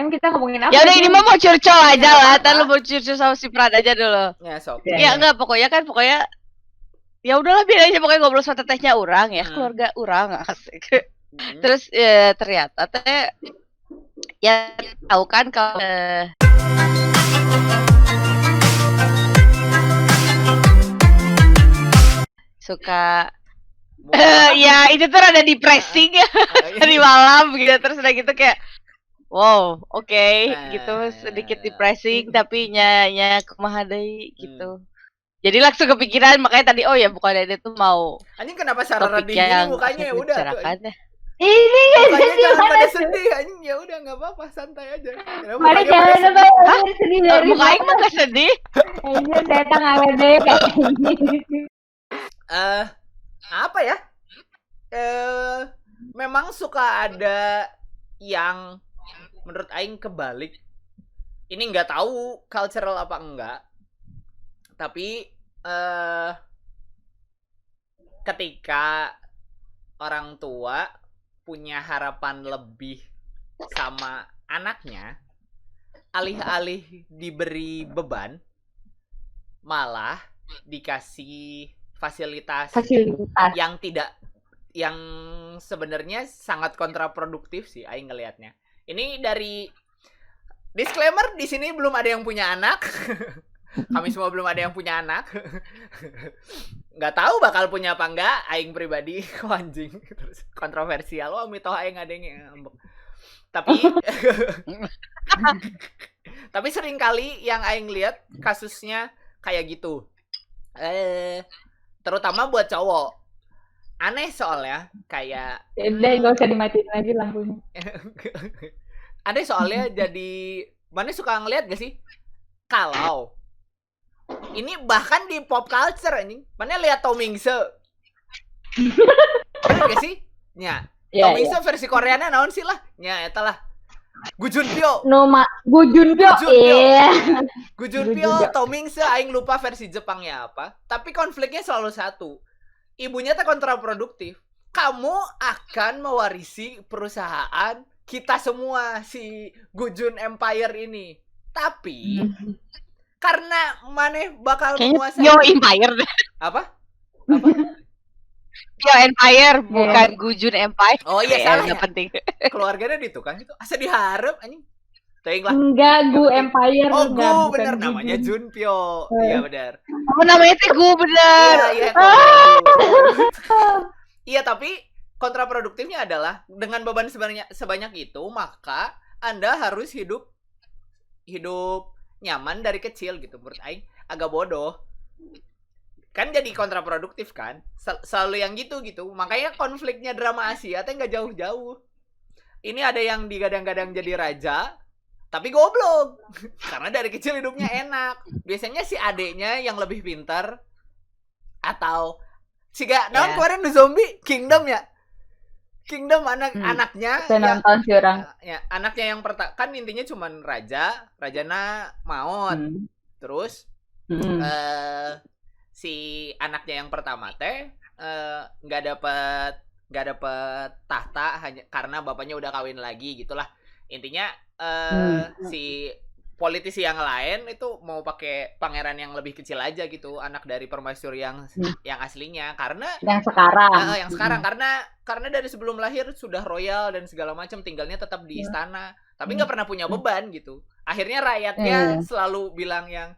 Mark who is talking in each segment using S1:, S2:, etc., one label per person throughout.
S1: kita ngomongin apa?
S2: Ya udah ini mah mau curcol aja lah. Ntar lu mau curcol sama si Pran aja dulu.
S3: Ya sok.
S2: Ya enggak pokoknya ya udahlah biar aja pokoknya ngobrol sama tetehnya orang ya, keluarga orang asik. Terus ternyata teh ya tahu kan kalau suka ya itu tuh ada depressing ya di malam gitu, terus udah gitu kayak wow oke, gitu sedikit depressing tapi nya kumaha deui gitu. Jadi langsung kepikiran, makanya tadi oh ya bukan dia tuh mau
S3: anjing kenapa Sarah
S2: topik
S3: di gini
S2: yang
S3: mukanya ya udah tuh.
S1: Ini
S3: Mukanya jangan pada sedih anjing, ya udah enggak apa-apa santai aja.
S1: Mari jangan apa sedih dari
S2: muka aing mah gak sedih.
S1: Ini datang awede kayak gini.
S3: Apa ya? Memang suka ada yang menurut aing kebalik. Ini nggak tahu cultural apa enggak. Tapi ketika orang tua punya harapan lebih sama anaknya, alih-alih diberi beban, malah dikasih fasilitas yang sebenarnya sangat kontraproduktif sih aing ngelihatnya. Ini dari disclaimer, di sini belum ada yang punya anak. Kami semua belum ada yang punya anak. Nggak tahu bakal punya apa enggak. Aing pribadi anjing terus kontroversial. Wah mitoh aing ada yang ngambek. Tapi sering kali yang aing lihat kasusnya kayak gitu. Terutama buat cowok. Aneh soalnya kayak
S1: udah nggak usah dimatiin lagi lampunya.
S3: Aneh soalnya jadi mana suka ngeliat gak sih kalau ini bahkan di pop culture anjing. Mana lihat Tom Mingse? Bener gak sih? Nya. Tom Mingse versi Koreana naon sih lah? Nya eta lah. Gu Junpyo.
S1: Gu Junpyo. Iya.
S3: Gu Junpyo, Tom Mingse aing lupa versi Jepangnya apa. Tapi konfliknya selalu satu. Ibunya teh kontraproduktif. Kamu akan mewarisi perusahaan kita semua si Gujun Empire ini. Tapi karena maneh bakal menguasai
S2: Yo Empire deh.
S3: Apa?
S2: Yo Empire bukan Gujun Empire.
S3: Oh iya salah ya.
S2: Penting.
S3: Keluarganya itu kan itu asa diharap anjing. Teuing lah.
S1: Enggak, Gu Empire.
S3: Oh, Gu bener namanya Junpyo. Iya benar.
S2: Oh namanya teh Gu bener.
S3: Iya. Iya tapi kontraproduktifnya adalah dengan beban sebanyak itu maka Anda harus hidup nyaman dari kecil gitu. Menurut aing agak bodoh. Kan jadi kontraproduktif kan? Selalu yang gitu. Makanya konfliknya drama Asia teh enggak jauh-jauh. Ini ada yang digadang-gadang jadi raja tapi goblok. Karena dari kecil hidupnya enak. Biasanya si adeknya yang lebih pintar atau siga naon kemarin di zombie Kingdom ya. Kingdom anaknya
S1: nonton si orang.
S3: Ya, anaknya yang kan intinya cuman rajana maut. Terus si anaknya yang pertama teh nggak dapet tahta hanya karena bapaknya udah kawin lagi gitulah. Intinya si politisi yang lain itu mau pakai pangeran yang lebih kecil aja gitu, anak dari permaisuri yang aslinya karena
S1: yang sekarang
S3: karena dari sebelum lahir sudah royal dan segala macam, tinggalnya tetap di istana tapi nggak pernah punya beban gitu. Akhirnya rakyatnya selalu bilang yang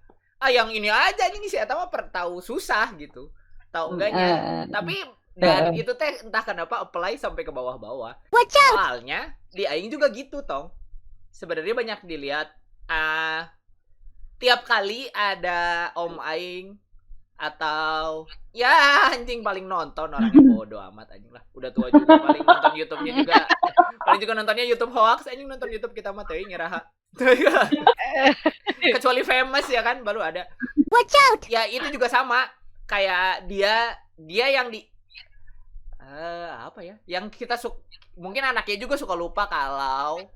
S3: ini aja ini sih eta mah tahu susah gitu, tahu enggaknya. Tapi dan itu teh entah kenapa apply sampai ke bawah-bawah. Soalnya di aing juga gitu tong. Sebenarnya banyak dilihat tiap kali ada om aing atau ya anjing paling nonton orangnya bodoh amat anjing lah, udah tua juga paling nonton YouTube-nya juga paling juga nontonnya YouTube hoax anjing, nonton YouTube kita mah teuing ngeraha kecuali famous ya kan baru ada. Watch out. Ya itu juga sama kayak dia yang di apa ya yang kita mungkin anaknya juga suka lupa kalau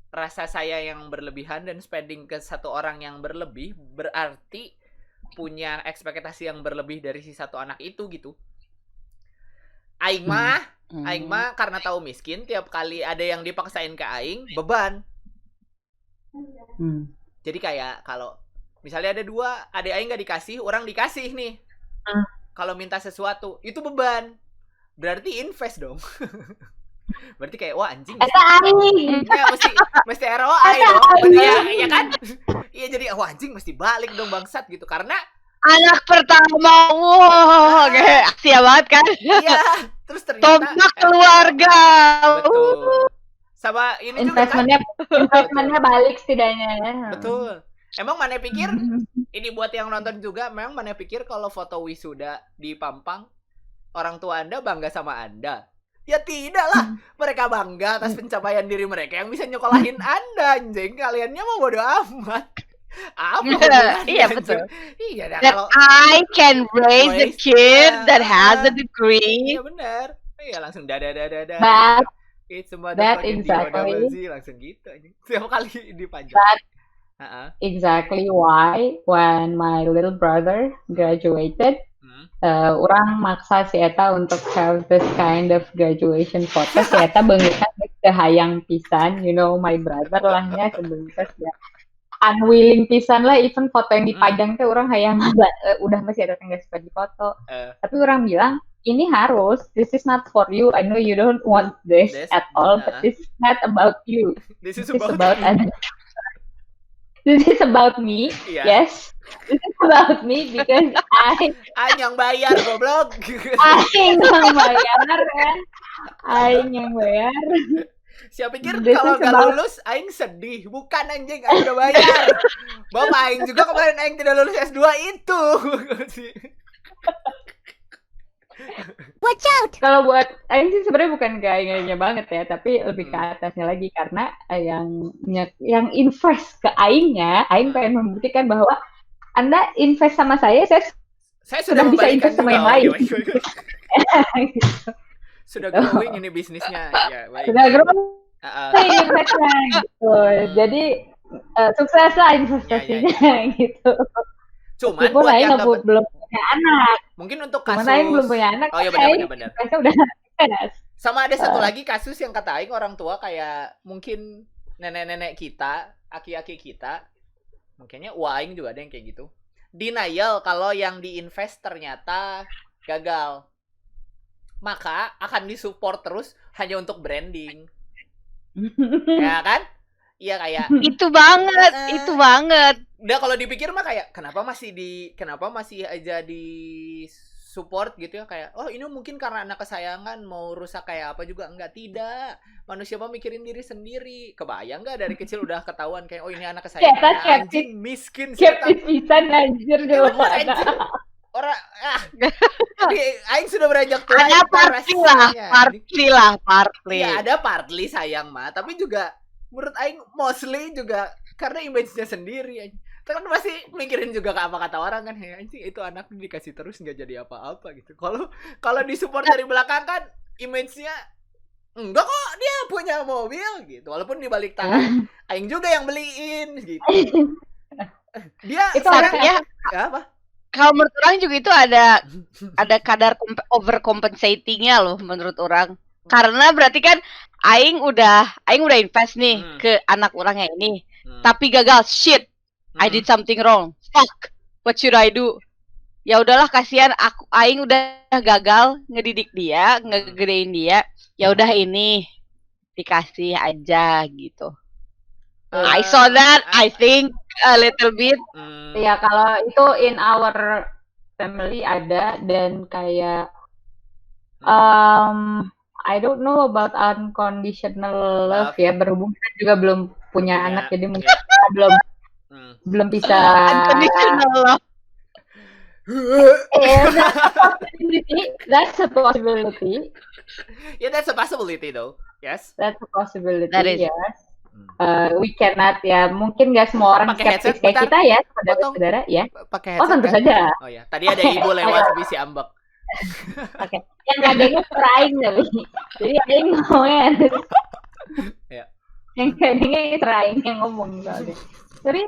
S3: rasa saya yang berlebihan dan spending ke satu orang yang berlebih berarti punya ekspektasi yang berlebih dari si satu anak itu gitu. Aing mah karena tahu miskin, tiap kali ada yang dipaksain ke aing beban. Jadi kayak kalau misalnya ada 2, adik aing nggak dikasih, orang dikasih nih. Kalau minta sesuatu, itu beban. Berarti invest dong. Berarti kayak wah anjing.
S1: Eta aing.
S3: Ya, mesti ROI dong. Iya kan? Iya jadi wah anjing mesti balik dong bangsat gitu karena
S2: Anak pertama, wow, kayak sia banget kan?
S3: iya, terus ternyata
S2: Tontok keluarga.
S3: betul. Sama ini juga kan.
S1: Investmentnya balik setidaknya.
S3: Betul. Emang mana pikir ini buat yang nonton juga, memang mana pikir kalau foto wisuda di Pampang orang tua Anda bangga sama Anda? Ya tidak lah, mereka bangga atas pencapaian diri mereka yang bisa nyekolahin Anda, anjing. Kaliannya mau bodo amat. Apa hubungannya,
S2: Iya
S3: anjing?
S2: betul.
S3: Iya dah
S2: That
S3: kalau
S2: I can raise a kid that has a
S3: iya
S2: degree.
S3: benar. Iya langsung dadah.
S1: But
S3: It's a
S1: that
S3: motherfucking
S1: exactly.
S3: D-O-double-Z, langsung gitu anjing. Setiap kali dipanjang.
S1: That
S3: Heeh.
S1: exactly why when my little brother graduated, orang maksa si Eta untuk have this kind of graduation photo. Si Eta bengikan ke hayang pisan, you know, my brother lahnya kebengikan ya. Unwilling pisan lah, even foto yang dipajang teh orang hayang udah masih ada yang suka dipoto. Tapi orang bilang ini harus, this is not for you. I know you don't want this at all, but this is not about you.
S3: This is
S1: This is
S3: about
S1: about This is about me.
S3: Iya.
S1: Yes. This is about me because
S3: Aing yang bayar goblok.
S1: Aing yang bayar kan. Aing yang bayar.
S3: Siapa pikir
S1: This
S3: kalau
S1: is
S3: gak
S1: about-
S3: lulus Aing sedih. Bukan anjing, Aing udah bayar. Bapak Aing juga kemarin Aing tidak lulus S2 itu.
S1: Kalau buat Aing sih sebenarnya bukan ke Aing-Aingnya banget ya, tapi lebih ke atasnya lagi karena yang invest ke Aingnya, Aing pengen membuktikan bahwa Anda invest sama saya
S3: Saya
S1: sudah bisa
S3: membalikan
S1: invest sama
S3: juga.
S1: yang
S3: Oke,
S1: lain.
S3: baik. Sudah growing ini bisnisnya. Ya, baik.
S1: Sudah growing
S3: Heeh.
S1: investnya gitu. Jadi sukses lah investasinya gitu.
S3: Cuman
S1: Meskipun
S3: buat
S1: Aing
S3: yang
S1: nggak belum punya anak,
S3: mungkin untuk
S1: cuman
S3: kasus
S1: Aing belum punya anak.
S3: Oh iya
S1: Aing
S3: benar.
S1: investnya udah invest.
S3: Sama ada satu lagi kasus yang kata Aing orang tua kayak mungkin nenek-nenek kita, aki-aki kita, mungkinnya Aing juga ada yang kayak gitu. Denial kalau yang diinvest ternyata gagal. Maka akan disupport terus hanya untuk branding. Ya kan? Iya kayak
S2: Itu banget.
S3: udah kalau dipikir mah kayak kenapa masih aja di support gitu ya kayak oh ini mungkin karena anak kesayangan mau rusak kayak apa juga tidak manusia mah mikirin diri sendiri kebayang nggak dari kecil udah ketahuan kayak oh ini anak kesayangan anjing miskin
S1: Skeptis pisan anjir dulu.
S3: orang Aing sudah beranjak tua
S2: Ada partly lah.
S3: ya ada partly sayang mah tapi juga menurut Aing mostly juga karena image-nya sendiri anjing. Kan masih mikirin juga ke apa kata orang kan ya anjing itu anak dikasih terus nggak jadi apa-apa gitu. Kalau disupport dari belakang kan image-nya enggak kok dia punya mobil gitu. Walaupun di balik tangan Aing juga yang beliin gitu. Dia
S1: Itu
S3: sekarang ya apa?
S2: Kalau menurut orang juga itu ada kadar overcompensating-nya loh menurut orang. Karena berarti kan Aing udah invest nih ke anak orangnya ini. Tapi gagal, shit. I did something wrong. Fuck. What should I do? Ya udahlah kasihan Aing udah gagal ngedidik dia, ngegedein dia. Ya udah ini dikasih aja gitu. I saw that, I think a little bit.
S1: Ya kalau itu in our family ada dan kayak I don't know about unconditional love ya berhubung kita juga belum punya anak jadi mungkin belum bisa
S2: Unconditional love.
S1: That's a possibility.
S3: Yeah, that's a possibility though. Yes.
S1: That's a possibility.
S2: That is.
S1: Yes. We cannot ya mungkin nggak semua orang
S3: Pakai
S1: skeptis
S3: headset,
S1: kayak
S3: bentar.
S1: kita ya saudara-saudara ya.
S3: Pakai
S1: Oh
S3: headset
S1: tentu
S3: kan?
S1: saja.
S3: Oh ya, tadi ada ibu lewat bisi ambek.
S1: Oke. Yang kadangnya teraing tapi. Jadi Aing ngomongnya.
S3: Ya.
S1: Yang kadangnya teraing yang ngomong soalnya. Sorry,